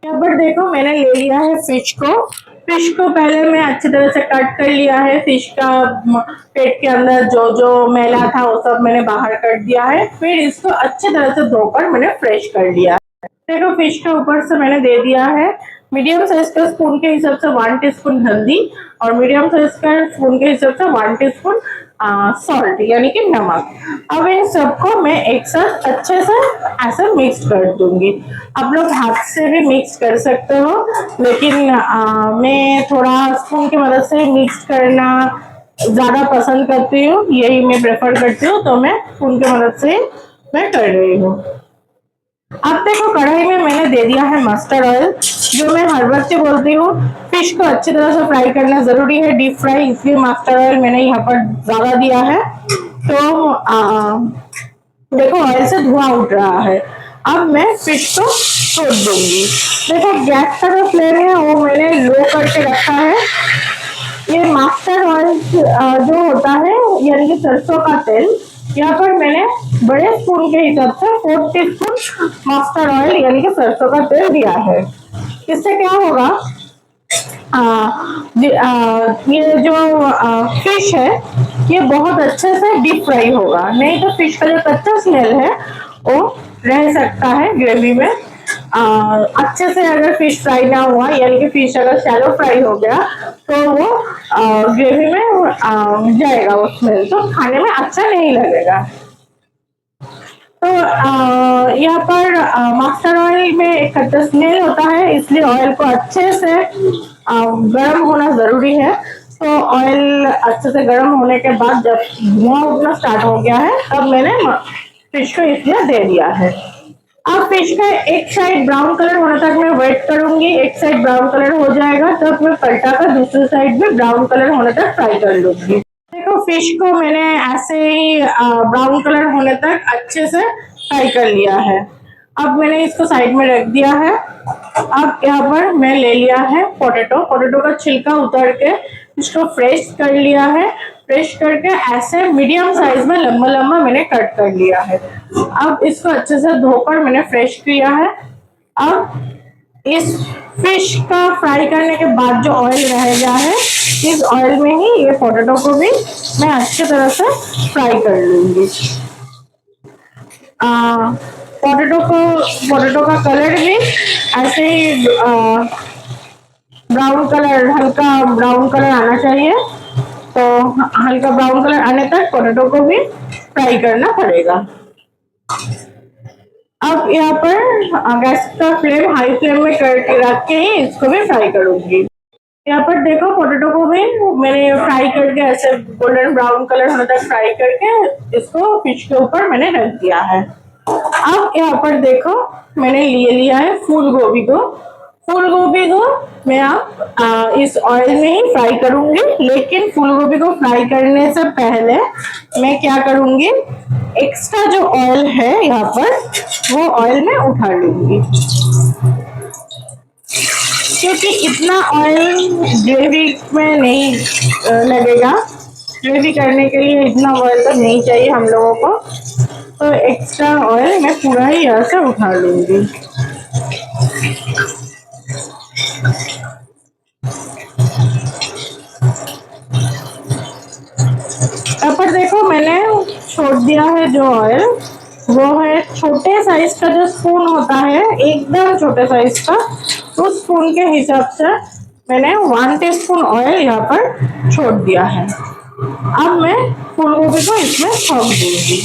यहाँ पर देखो मैंने ले लिया है फिश को पहले मैं अच्छी तरह से कट कर लिया है। फिश का पेट के अंदर जो जो मैला था वो सब मैंने बाहर कर दिया है। फिर इसको अच्छी तरह से धोकर मैंने फ्रेश कर लिया। देखो फिश के ऊपर से मैंने दे दिया है मीडियम साइज का स्पून के हिसाब से 1 टीस्पून हल्दी और मीडियम साइज का स्पून के हिसाब से 1 टीस्पून सॉल्ट यानी कि नमक। अब इन सबको मैं एक साथ अच्छे से ऐसे मिक्स कर दूंगी। आप लोग हाथ से भी मिक्स कर सकते हो, लेकिन मैं थोड़ा स्पून की मदद से मिक्स करना ज्यादा पसंद करती हूँ, यही मैं प्रेफर करती हूँ, तो मैं स्पून की मदद से मैं कर रही हूँ। अब देखो कढ़ाई में मैंने दे दिया है मस्टर्ड ऑयल, जो मैं हर वक्त बोलती हूँ फिश को अच्छी तरह से फ्राई करना जरूरी है, डीप फ्राई, इसलिए मस्टर्ड ऑयल मैंने यहाँ पर ज्यादा दिया है। तो देखो ऑयल से धुआं उठ रहा है। अब मैं फिश को छोड़ दूंगी। देखो गैस का जो फ्लेम है वो मैंने लो करके रखा है। ये मस्टर्ड ऑयल जो होता है यानी कि सरसों का तेल, यहाँ पर मैंने बड़े स्पून के हिसाब से 4 टीस्पून मस्टर्ड ऑयल यानी कि सरसों का तेल दिया है। इससे क्या होगा, ये जो फिश है ये बहुत अच्छे से डीप फ्राई होगा, नहीं तो फिश का जो कच्चा स्मेल है वो रह सकता है ग्रेवी में। अच्छे से अगर फिश फ्राई ना हुआ यानी कि फिश अगर शैलो फ्राई हो गया तो वो ग्रेवी में जाएगा वो स्मेल, तो खाने में अच्छा नहीं लगेगा। तो यहाँ पर मस्टर्ड ऑयल में एक कच्चा स्मेल होता है, इसलिए ऑयल को अच्छे से गर्म होना जरूरी है। तो ऑयल अच्छे से गर्म होने के बाद जब धुआं उठना स्टार्ट हो गया है तब मैंने फिश को इसलिए दे दिया है। अब फिश का एक साइड ब्राउन कलर होने तक मैं वेट करूंगी। एक साइड ब्राउन कलर हो जाएगा तब मैं पलटा कर दूसरी साइड में ब्राउन कलर होने तक फ्राई कर लूंगी। देखो फिश को मैंने ऐसे ही ब्राउन कलर होने तक अच्छे से फ्राई कर लिया है। अब मैंने इसको साइड में रख दिया है। अब यहाँ पर मैं ले लिया है पोटैटो का छिलका उतार के इसको फ्रेश कर लिया है। फ्रेश करके ऐसे मीडियम साइज में लंबा लंबा मैंने कट कर लिया है। अब इसको अच्छे से धोकर मैंने फ्रेश किया है। अब इस फिश का फ्राई करने के बाद जो ऑयल रह गया है, इस ऑयल में ही ये पोटैटो को भी मैं अच्छी तरह से फ्राई कर लूंगी। पोटैटो का कलर भी ऐसे ही ब्राउन कलर, हल्का ब्राउन कलर आना चाहिए। तो हल्का ब्राउन कलर आने तक पोटैटो को भी फ्राई करना पड़ेगा। अब यहाँ पर गैस का फ्लेम हाई फ्लेम में करके रख के ही इसको भी फ्राई करूंगी। यहाँ पर देखो पोटैटो को भी मैंने फ्राई करके ऐसे गोल्डन ब्राउन कलर होने तक फ्राई करके इसको फिश के ऊपर मैंने रख दिया है। अब यहाँ पर देखो मैंने ले लिया है फूल गोभी को मैं आप इस ऑयल में ही फ्राई करूंगी, लेकिन फूल गोभी को फ्राई करने से पहले मैं क्या करूंगी, एक्स्ट्रा जो ऑयल है यहाँ पर वो ऑयल में उठा लूंगी, क्योंकि इतना ऑयल ग्रेवी में नहीं लगेगा। ग्रेवी करने के लिए इतना ऑयल तो नहीं चाहिए हम लोगों को, तो एक्स्ट्रा ऑयल मैं पूरा ही यहाँ से उठा लूंगी। यहाँ पर देखो मैंने छोड़ दिया है जो ऑयल, वो है छोटे साइज का जो स्पून होता है, एकदम छोटे साइज का, उस स्पून के हिसाब से मैंने 1 टीस्पून ऑयल यहाँ पर छोड़ दिया है। अब मैं फूल गोभी को इसमें छौंक दूंगी।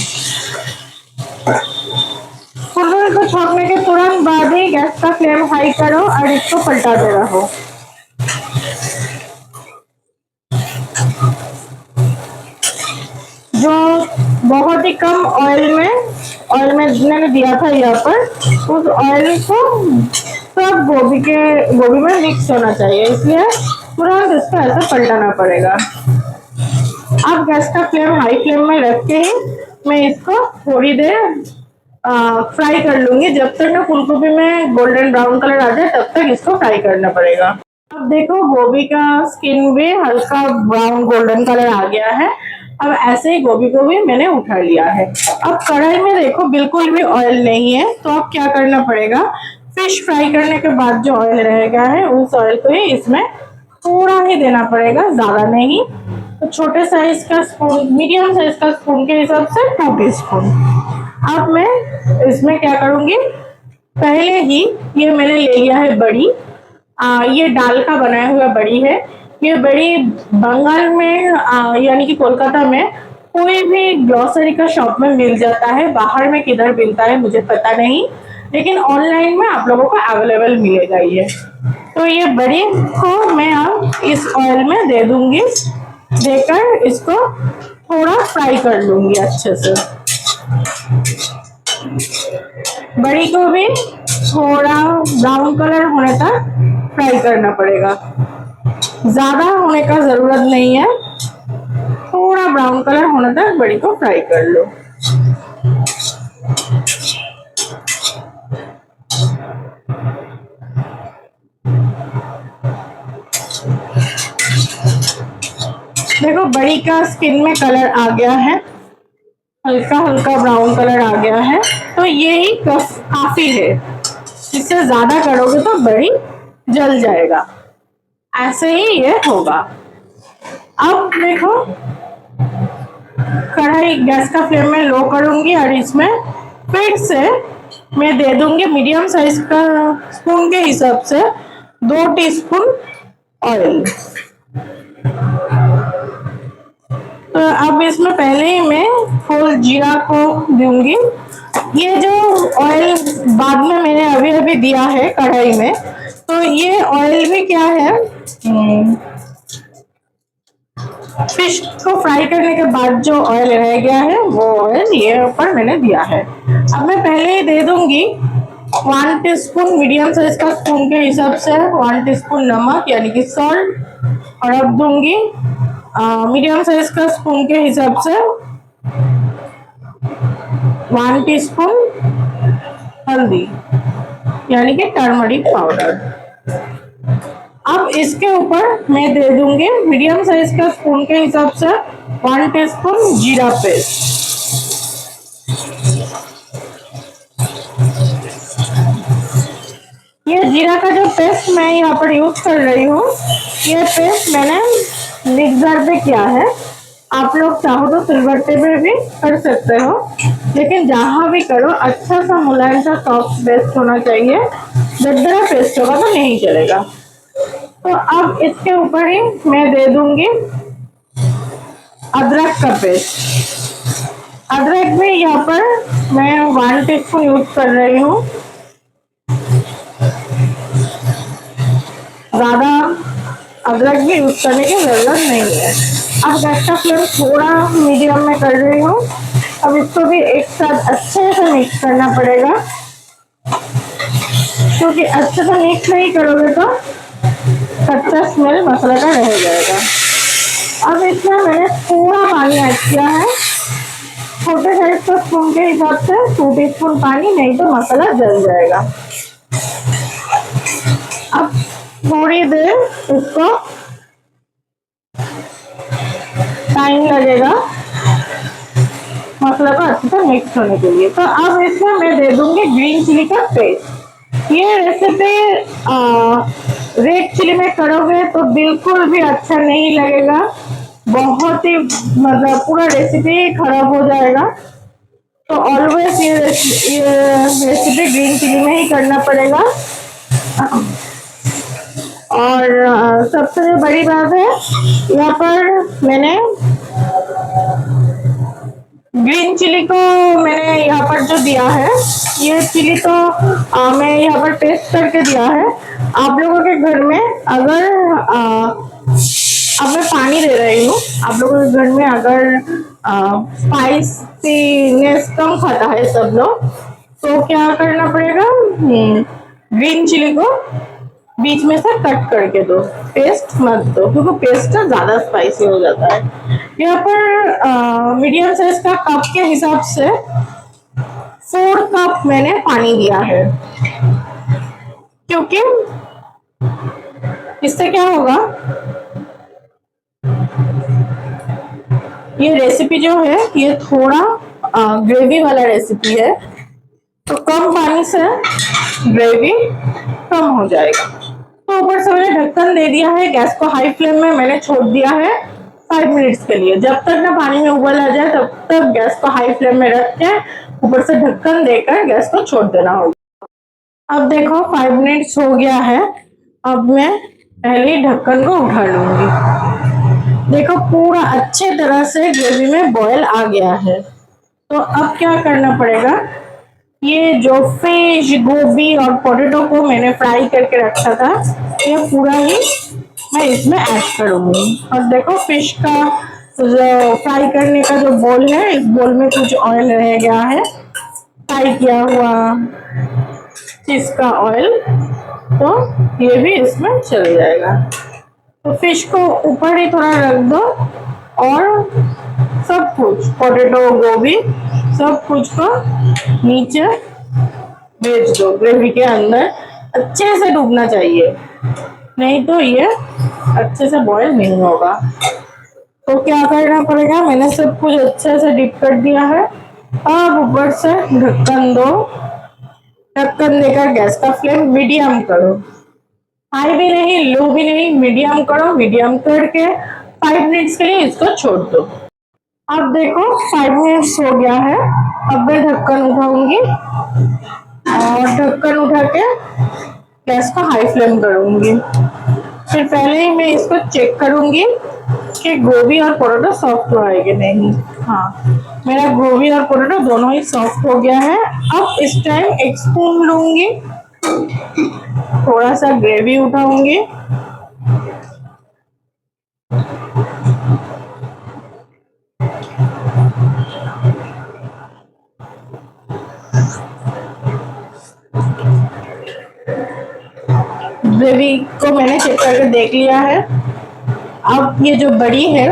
फूल गोभी को छौंकने के तुरंत बाद ही गैस का फ्लेम हाई करो और इसको पलटाते रहो। जो बहुत ही कम ऑयल में मैंने दिया था यहाँ पर, उस ऑयल को सब गोभी में मिक्स होना चाहिए, इसलिए तुरंत इसको ऐसे पलटाना पड़ेगा। अब गैस का फ्लेम हाई फ्लेम में रख के ही मैं इसको थोड़ी देर फ्राई कर लूंगी, जब तक ना फूल गोभी में गोल्डन ब्राउन कलर आ जाए तब तक इसको फ्राई करना पड़ेगा। अब देखो गोभी का स्किन भी हल्का ब्राउन गोल्डन कलर आ गया है। अब ऐसे ही गोभी को भी मैंने उठा लिया है। अब कढ़ाई में देखो बिल्कुल भी ऑयल नहीं है, तो अब क्या करना पड़ेगा, फिश फ्राई करने के बाद जो ऑयल रहेगा है उस ऑयल को ही इसमें थोड़ा ही देना पड़ेगा, ज्यादा नहीं। तो छोटे साइज का स्पून, मीडियम साइज का स्पून के हिसाब से 2 टीस्पून। अब मैं इसमें क्या करूंगी, पहले ही ये मैंने ले लिया है बड़ी, ये दाल का बनाया हुआ बड़ी है। ये बड़ी बंगाल में यानी कि कोलकाता में कोई भी ग्रोसरी का शॉप में मिल जाता है, बाहर में किधर मिलता है मुझे पता नहीं, लेकिन ऑनलाइन में आप लोगों को अवेलेबल मिलेगा ये। तो ये बड़ी को मैं अब इस ऑयल में दे दूंगी, देकर इसको थोड़ा फ्राई कर लूंगी अच्छे से। बड़ी को भी थोड़ा ब्राउन कलर होने तक फ्राई करना पड़ेगा, ज्यादा होने का जरूरत नहीं है, थोड़ा ब्राउन कलर होने तक बड़ी को फ्राई कर लो। देखो बड़ी का स्किन में कलर आ गया है, हल्का हल्का ब्राउन कलर आ गया है, तो ये ही काफी है। इससे ज्यादा करोगे तो बड़ी जल जाएगा, ऐसे ही ये होगा। अब देखो कढ़ाई गैस का फ्लेम में लो करूंगी और इसमें फिर से मैं दे दूंगी मीडियम साइज का स्पून के हिसाब से 2 टीस्पून ऑयल। तो अब इसमें पहले ही मैं फुल जीरा को दूंगी। ये जो ऑयल बाद में मैंने अभी अभी दिया है कढ़ाई में, तो ये ऑयल भी क्या है, फिश को फ्राई करने के बाद जो ऑयल रह गया है वो ऑयल ये ऊपर मैंने दिया है। अब मैं पहले ही दे दूंगी 1 टीस्पून मीडियम साइज का स्पून के हिसाब से 1 टीस्पून नमक यानी कि सॉल्ट, और अब दूंगी मीडियम साइज का स्पून के हिसाब से 1 टीस्पून हल्दी यानी कि टर्मरिक पाउडर। अब इसके ऊपर मैं दे दूंगी मीडियम साइज का स्पून के हिसाब से 1 टीस्पून जीरा पेस्ट। ये जीरा का जो पेस्ट मैं यहाँ पर यूज कर रही हूँ, ये पेस्ट मैंने मिक्सर पे किया है। आप लोग चाहो तो सिलबट्टे पे भी कर सकते हो, लेकिन जहाँ भी करो अच्छा सा मुलायम सा सॉफ्ट पेस्ट होना चाहिए, दरदरा पेस्ट होगा तो नहीं चलेगा। तो अब इसके ऊपर ही मैं दे दूंगी अदरक का पेस्ट। अदरक भी यहाँ पर मैं 1 टीस्पून यूज कर रही हूँ, ज्यादा अदरक भी यूज करने की जरूरत नहीं है। अब गैस का फ्लेम थोड़ा मीडियम में कर रही हूँ। अब इसको भी एक साथ अच्छे से मिक्स करना पड़ेगा, क्योंकि अच्छे से मिक्स नहीं करोगे तो कच्चा स्मेल मसाला का रह जाएगा। अब इसमें मैंने थोड़ा पानी ऐड किया है, छोटे साइज का स्पून के हिसाब से 2 टीस्पून पानी, नहीं तो मसाला जल जाएगा। अब थोड़ी देर इसको टाइम लगेगा मसाला को अच्छे से मिक्स होने के लिए। तो अब इसमें मैं दे दूंगी ग्रीन चिली का पेस्ट। ये रेसिपी रेड चिली में करोगे तो बिल्कुल भी अच्छा नहीं लगेगा, बहुत ही मतलब पूरा रेसिपी खराब हो जाएगा। तो ऑलवेज ये रेसिपी ग्रीन चिली में ही करना पड़ेगा। और सबसे जो बड़ी बात है, यहाँ पर मैंने ग्रीन चिली को मैंने यहाँ पर जो दिया है, ये चिली तो मैं यहाँ पर टेस्ट करके दिया है। आप लोगों के घर में अगर अब मैं पानी दे रही हूँ, आप लोगों के घर में अगर स्पाइसीनेस कम खाता है सब लोग, तो क्या करना पड़ेगा, ग्रीन चिली को बीच में से कट करके दो, पेस्ट मत दो, क्योंकि पेस्ट ज्यादा स्पाइसी हो जाता है। यहाँ पर मीडियम साइज का कप के हिसाब से 4 कप मैंने पानी दिया है, क्योंकि इससे क्या होगा, ये रेसिपी जो है ये थोड़ा ग्रेवी वाला रेसिपी है, तो कम पानी से ग्रेवी कम हो जाएगा। तो ऊपर से मैंने ढक्कन दे दिया है, गैस को हाई फ्लेम में मैंने छोड़ दिया है 5 मिनट्स के लिए। जब तक ना पानी में उबल आ जाए तब तक गैस को हाई फ्लेम में रख के ऊपर से ढक्कन देकर गैस को छोड़ देना होगा। अब देखो 5 मिनट्स हो गया है। अब मैं पहले ढक्कन को उठा लूंगी। देखो पूरा अच्छे तरह से ग्रेवी में बॉयल आ गया है। तो अब क्या करना पड़ेगा, ये जो फिश, गोभी और पोटैटो को मैंने फ्राई करके रखा था, ये पूरा ही मैं इसमें ऐड करूंगी। और देखो फिश का जो फ्राई करने का जो बोल है, इस बोल में कुछ ऑयल रह गया है, फ्राई किया हुआ फिश का ऑयल, तो ये भी इसमें चल जाएगा। तो फिश को ऊपर ही थोड़ा रख दो और सब कुछ पोटैटो, गोभी, सब कुछ को नीचे भेज दो। ग्रेवी के अंदर अच्छे से डूबना चाहिए, नहीं तो ये अच्छे से बॉयल नहीं होगा। तो क्या करना पड़ेगा, मैंने सब कुछ अच्छे से डिप कर दिया है। अब ऊपर से ढक्कन दो। ढक्कन देकर गैस का फ्लेम मीडियम करो, हाई भी नहीं लो भी नहीं, मीडियम करो। मीडियम करके 5 मिनट्स के लिए इसको छोड़ दो। अब देखो 5 मिनट्स हो गया है। अब मैं ढक्कन उठाऊंगी और ढक्कन उठा के गैस को हाई फ्लेम करूंगी। फिर पहले ही मैं इसको चेक करूंगी कि गोभी और पोटैटो सॉफ्ट हुआ है कि नहीं। हाँ, मेरा गोभी और पोटैटो दोनों ही सॉफ्ट हो गया है। अब इस टाइम एक स्पून लूंगी, थोड़ा सा ग्रेवी उठाऊंगी, ग्रेवी को मैंने चेक करके देख लिया है। अब ये जो बड़ी है,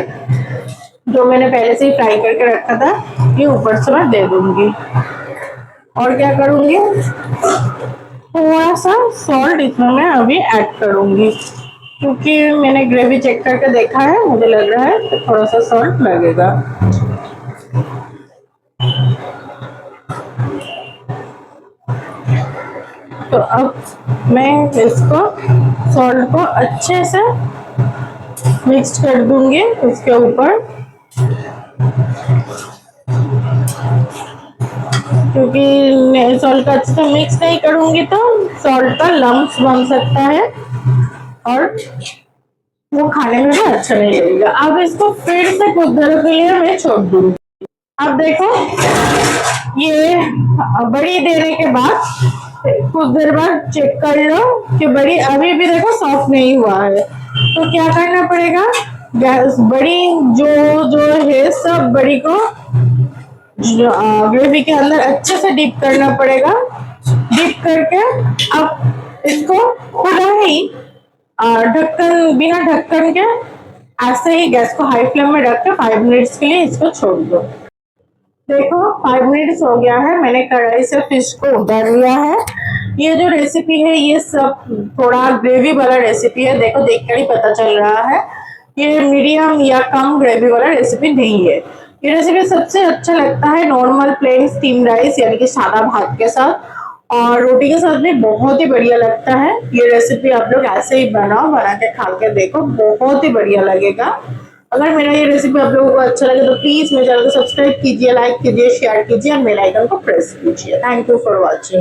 जो मैंने पहले से ही फ्राई करके रखा था, ये ऊपर से मैं दे दूंगी। और क्या करूंगी, थोड़ा सा सॉल्ट इसमें मैं अभी ऐड करूंगी, क्योंकि मैंने ग्रेवी चेक करके देखा है, मुझे लग रहा है तो थोड़ा सा सॉल्ट लगेगा। तो अब मैं इसको सॉल्ट को अच्छे से मिक्स कर दूंगी इसके ऊपर, क्योंकि मैं सॉल्ट का अच्छे से मिक्स नहीं करूंगी तो सॉल्ट का लम्स बन सकता है और वो खाने में भी अच्छा नहीं लगेगा। अब इसको फिर से कुछ देर के लिए मैं छोड़ दूंगी। अब देखो ये बड़ी देने के बाद कुछ देर बाद चेक कर लो कि बड़ी अभी भी देखो सॉफ्ट नहीं हुआ है। तो क्या करना पड़ेगा, गैस बड़ी जो है सब बड़ी को ग्रेवी के अंदर अच्छे से डिप करना पड़ेगा। डिप करके अब इसको पूरा ही ढक्कन, बिना ढक्कन के ऐसे ही गैस को हाई फ्लेम में रख के 5 मिनट्स के लिए इसको छोड़ दो। देखो 5 मिनट्स हो गया है, मैंने कढ़ाई से फिश को उतार लिया है। ये जो रेसिपी है ये सब थोड़ा ग्रेवी वाला रेसिपी है, देखो देखकर ही पता चल रहा है। ये मीडियम या कम ग्रेवी वाला रेसिपी नहीं है। ये रेसिपी सबसे अच्छा लगता है नॉर्मल प्लेन स्टीम राइस यानी कि सादा भात के साथ, और रोटी के साथ भी बहुत ही बढ़िया लगता है। ये रेसिपी आप लोग ऐसे ही बनाओ, बना के खा के देखो, बहुत ही बढ़िया लगेगा। अगर मेरा ये रेसिपी आप लोगों को अच्छा लगे तो प्लीज मेरे चैनल को सब्सक्राइब कीजिए, लाइक कीजिए, शेयर कीजिए और बेल आइकन को प्रेस कीजिए। Thank you for watching.